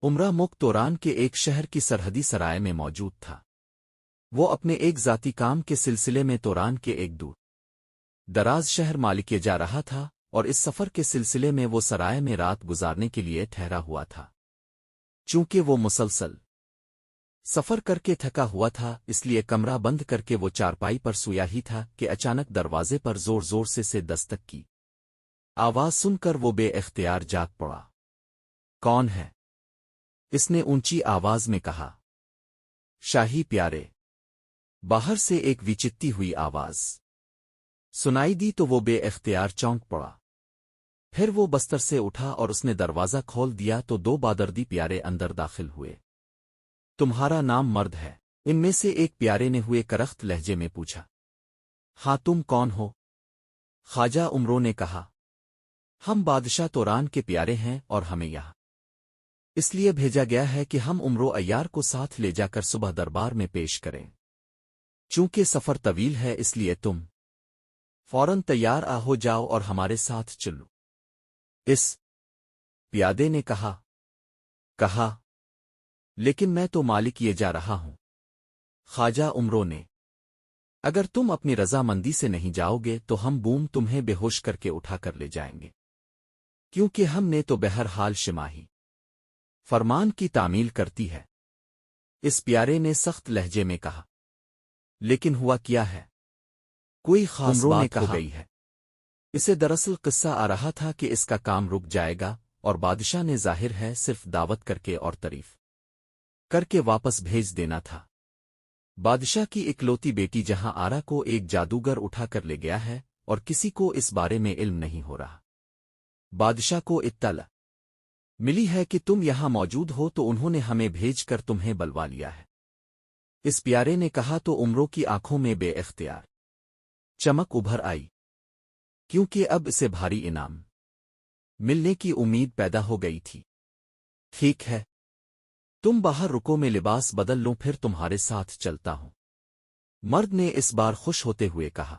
عمرہ مک توران کے ایک شہر کی سرحدی سرائے میں موجود تھا۔ وہ اپنے ایک ذاتی کام کے سلسلے میں توران کے ایک دور دراز شہر مالکے جا رہا تھا، اور اس سفر کے سلسلے میں وہ سرائے میں رات گزارنے کے لیے ٹھہرا ہوا تھا۔ چونکہ وہ مسلسل سفر کر کے تھکا ہوا تھا، اس لیے کمرہ بند کر کے وہ چارپائی پر سویا ہی تھا کہ اچانک دروازے پر زور زور سے دستک کی آواز سن کر وہ بے اختیار جاگ پڑا۔ کون ہے؟ اس نے اونچی آواز میں کہا۔ شاہی پیارے۔ باہر سے ایک وچتی ہوئی آواز سنائی دی تو وہ بے اختیار چونک پڑا۔ پھر وہ بستر سے اٹھا اور اس نے دروازہ کھول دیا تو دو بادردی پیارے اندر داخل ہوئے۔ تمہارا نام مرد ہے؟ ان میں سے ایک پیارے نے ہوئے کرخت لہجے میں پوچھا۔ ہاں، تم کون ہو؟ خواجہ عمرو نے کہا۔ ہم بادشاہ توران کے پیارے ہیں اور ہمیں یہاں اس لیے بھیجا گیا ہے کہ ہم عمرو عیار کو ساتھ لے جا کر صبح دربار میں پیش کریں۔ چونکہ سفر طویل ہے اس لیے تم فوراً تیار ہو جاؤ اور ہمارے ساتھ چلو۔ اس پیادے نے کہا لیکن میں تو مالک یہ جا رہا ہوں۔ خواجہ عمرو نے اگر تم اپنی رضا مندی سے نہیں جاؤ گے تو ہم بوم تمہیں بے ہوش کر کے اٹھا کر لے جائیں گے، کیونکہ ہم نے تو بہرحال شماہی فرمان کی تعمیل کرتی ہے۔ اس پیارے نے سخت لہجے میں کہا۔ لیکن ہوا کیا ہے؟ کوئی خاص بات ہو گئی ہے؟ اسے دراصل قصہ آ رہا تھا کہ اس کا کام رک جائے گا، اور بادشاہ نے ظاہر ہے صرف دعوت کر کے اور تعریف کر کے واپس بھیج دینا تھا۔ بادشاہ کی اکلوتی بیٹی جہاں آرا کو ایک جادوگر اٹھا کر لے گیا ہے، اور کسی کو اس بارے میں علم نہیں ہو رہا۔ بادشاہ کو اطلاع ملی ہے کہ تم یہاں موجود ہو تو انہوں نے ہمیں بھیج کر تمہیں بلوا لیا ہے۔ اس پیارے نے کہا تو عمرو کی آنکھوں میں بے اختیار چمک ابھر آئی، کیونکہ اب اسے بھاری انعام ملنے کی امید پیدا ہو گئی تھی۔ ٹھیک ہے، تم باہر رکو، میں لباس بدل لوں پھر تمہارے ساتھ چلتا ہوں۔ مرد نے اس بار خوش ہوتے ہوئے کہا۔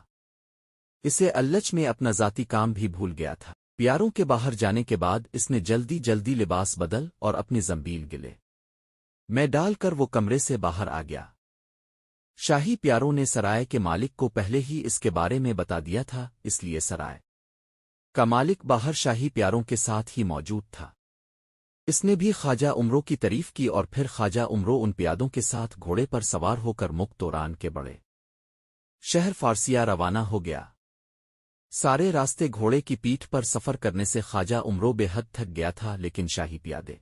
اسے الچ میں اپنا ذاتی کام بھی بھول گیا تھا۔ پیاروں کے باہر جانے کے بعد اس نے جلدی جلدی لباس بدل اور اپنی زنبیل گلے میں ڈال کر وہ کمرے سے باہر آ گیا۔ شاہی پیاروں نے سرائے کے مالک کو پہلے ہی اس کے بارے میں بتا دیا تھا، اس لیے سرائے کا مالک باہر شاہی پیاروں کے ساتھ ہی موجود تھا۔ اس نے بھی خواجہ عمرو کی تعریف کی اور پھر خواجہ عمرو ان پیادوں کے ساتھ گھوڑے پر سوار ہو کر مک توران کے بڑے شہر فارسیہ روانہ ہو گیا۔ سارے راستے گھوڑے کی پیٹھ پر سفر کرنے سے خواجہ عمرو بے حد تھک گیا تھا، لیکن شاہی پیادے